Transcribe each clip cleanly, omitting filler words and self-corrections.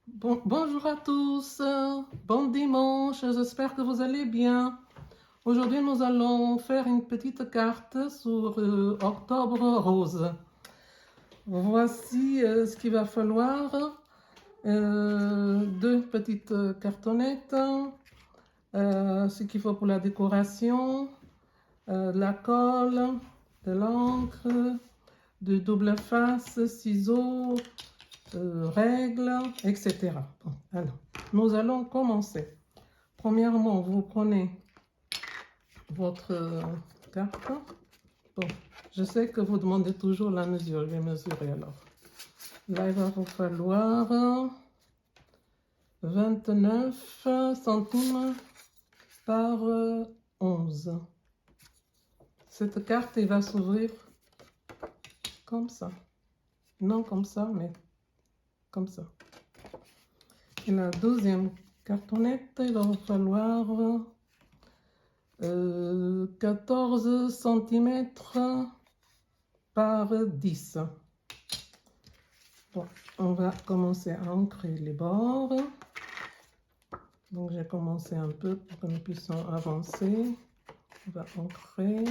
Bonjour à tous, bon dimanche, j'espère que vous allez bien. Aujourd'hui, nous allons faire une petite carte sur Octobre Rose. Voici ce qu'il va falloir. Deux petites cartonnettes, ce qu'il faut pour la décoration, de la colle, de l'encre, de double face, ciseaux, règles, etc. Bon, alors, nous allons commencer. Premièrement, vous prenez votre carte. Bon, je sais que vous demandez toujours la mesure. Je vais mesurer alors. Là, il va vous falloir 29 centimes par 11. Cette carte, elle va s'ouvrir comme ça. Non comme ça, mais comme ça. Et la deuxième cartonnette, il va vous falloir 14 cm par 10. Bon, on va commencer à ancrer les bords. Donc j'ai commencé un peu pour que nous puissions avancer. On va ancrer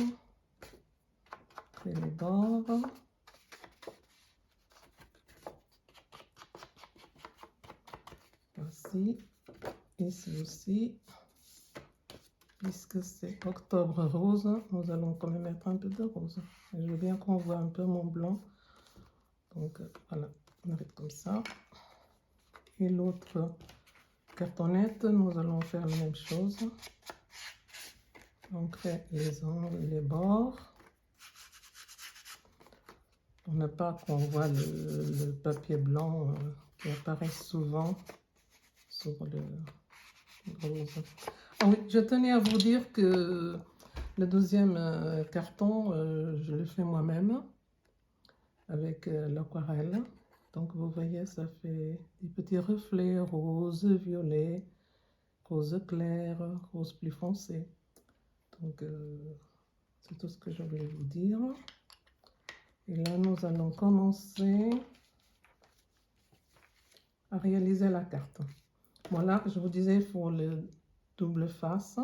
les bords. Voici, ici aussi. Puisque c'est Octobre Rose, nous allons quand même mettre un peu de rose. Et je veux bien qu'on voit un peu mon blanc. Donc voilà, on arrête comme ça. Et l'autre cartonnette, nous allons faire la même chose. Ancrer les angles, les bords. Pour ne pas qu'on voit le papier blanc qui apparaît souvent sur le rose. Ah oui, je tenais à vous dire que le deuxième carton, je le fais moi-même avec l'aquarelle. Donc vous voyez, ça fait des petits reflets rose, violet, rose clair, rose plus foncé. Donc c'est tout ce que je voulais vous dire. Et là, nous allons commencer à réaliser la carte. Voilà, je vous disais, il faut le double face.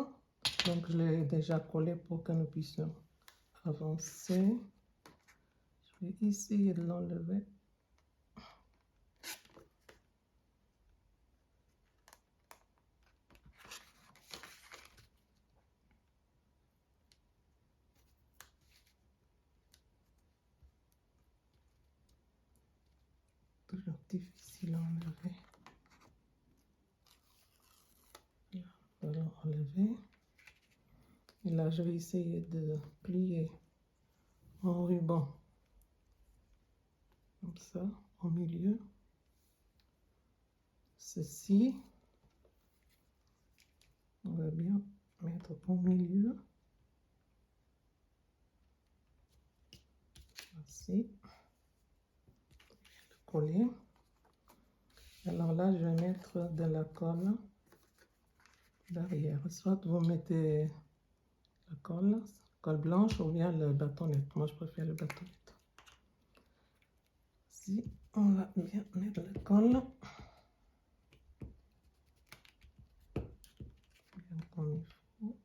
Donc je l'ai déjà collé pour que nous puissions avancer. Je vais essayer de l'enlever. Toujours difficile à enlever. Là, voilà, enlever. Et là, je vais essayer de plier en ruban. Comme ça, au milieu. Ceci, on va bien mettre au milieu. Voici. Coller. Alors là, je vais mettre de la colle derrière. Soit vous mettez la colle blanche ou bien le bâtonnette. Moi, je préfère le bâtonnette. Si on va bien mettre la colle. Bien comme il faut.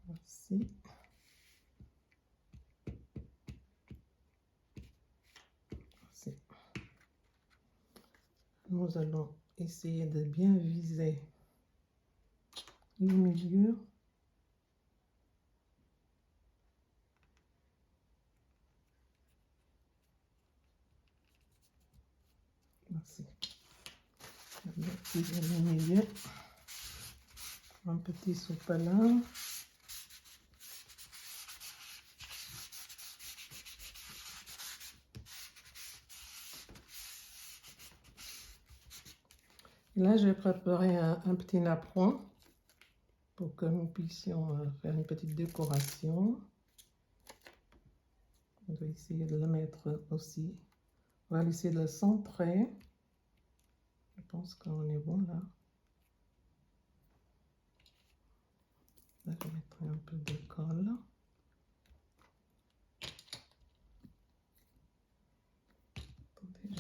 Voici. Voici. Nous allons essayer de bien viser le milieu. Voici. Viser le milieu. Un petit sopalin. Là, j'ai préparé un petit napperon pour que nous puissions faire une petite décoration. On va essayer de le mettre aussi. On va essayer de le centrer. Je pense qu'on est bon là. Là, je mettrai un peu de colle.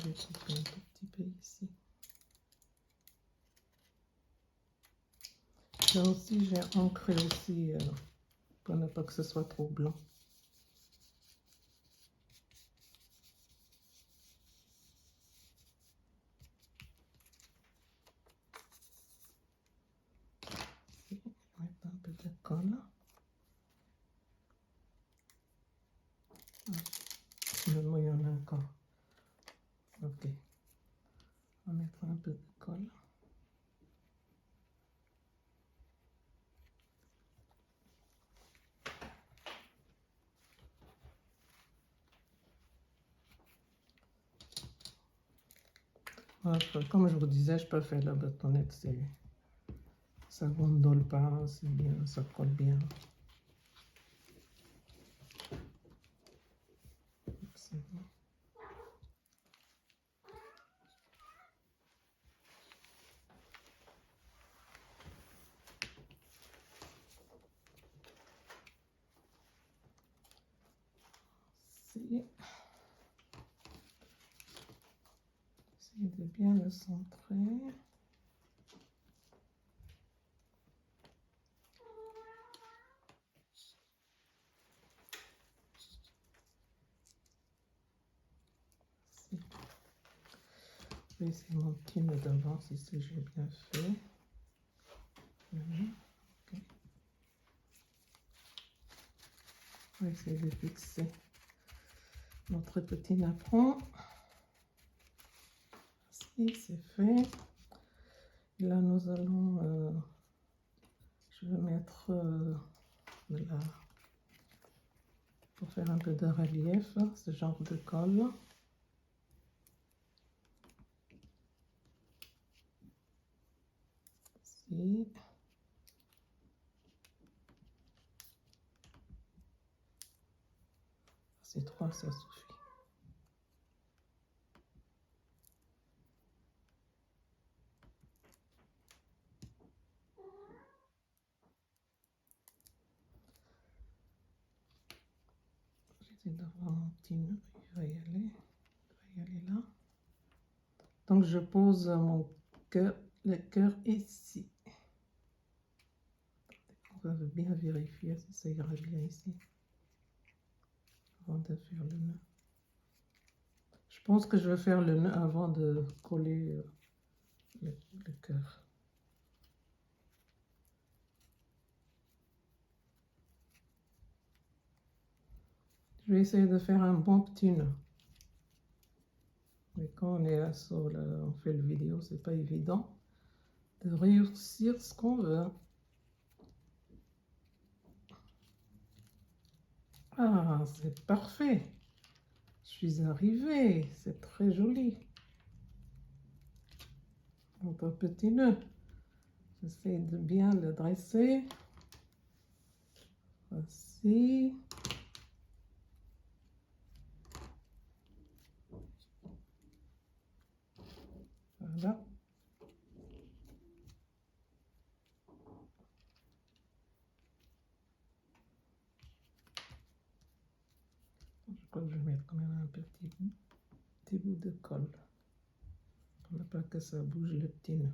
vais couper un tout petit peu ici. Là aussi, j'ai ancré aussi pour ne pas que ce soit trop blanc. Je vais mettre un peu de colle. Finalement, il y en a encore. Ok. On va mettre un peu de colle. Voilà, comme je vous disais, je peux faire la bâtonnette. Ça ne gondole pas, c'est bien, ça colle bien. C'est bon. Essayez de bien le centrer. Je vais essayer mon petit nœud d'avant si j'ai bien fait. Voilà. Okay. On va essayer de fixer notre petit napperon. Si c'est fait. Et là, nous allons, je vais mettre là, pour faire un peu de relief, ce genre de colle. Ici. Ces trois, ça suffit. J'essaie d'avoir mon petit nœud, il va y aller là. Donc je pose mon cœur, le cœur ici. On va bien vérifier si ça ira bien ici avant de faire le nœud. Je pense que je vais faire le nœud avant de coller le cœur. Je vais essayer de faire un bon petit nœud. Mais quand on est là sur on fait le vidéo, c'est pas évident de réussir ce qu'on veut. Ah, c'est parfait. Je suis arrivée. C'est très joli. Notre petit nœud. J'essaie de bien le dresser. Voici. Voilà. Je crois que je vais mettre quand même un petit bout de colle. Pour ne pas que ça bouge le petit nœud.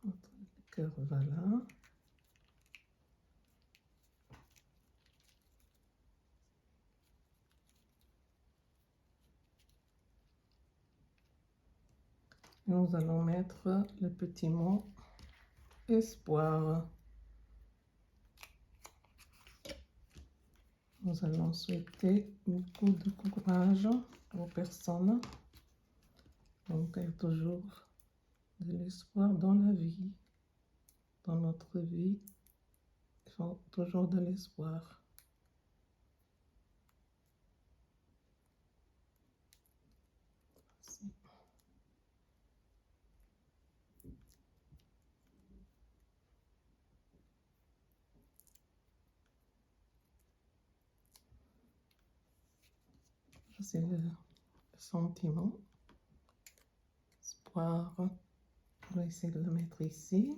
Notre cœur va là. Nous allons mettre le petit mot espoir. Nous allons souhaiter beaucoup de courage aux personnes. Donc, il y a toujours de l'espoir dans la vie. Dans notre vie, il faut toujours de l'espoir. C'est sentiment. Espoir. On va essayer de le mettre ici.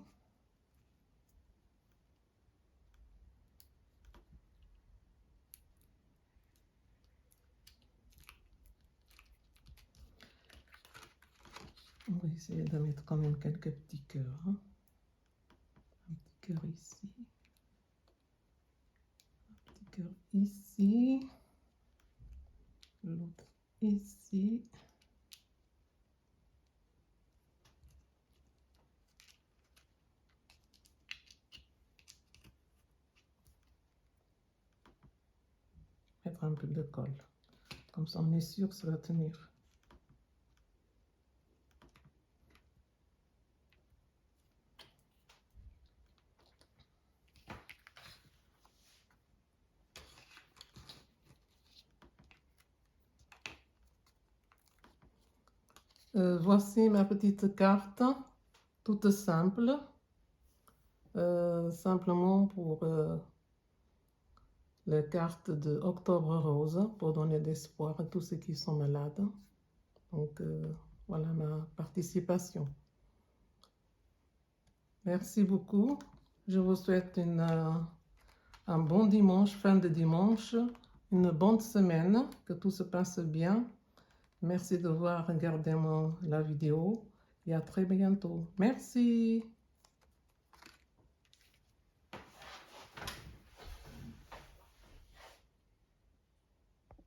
On va essayer de mettre quand même quelques petits cœurs. Hein. Un petit cœur ici. Un petit cœur ici. L'autre ici. Mettre un peu de colle. Comme ça, on est sûr que ça va tenir. Voici ma petite carte, toute simple, simplement pour les cartes de Octobre Rose, pour donner d'espoir à tous ceux qui sont malades. Donc voilà ma participation. Merci beaucoup. Je vous souhaite un bon dimanche, fin de dimanche, une bonne semaine, que tout se passe bien. Merci d'avoir regardé la vidéo et à très bientôt. Merci.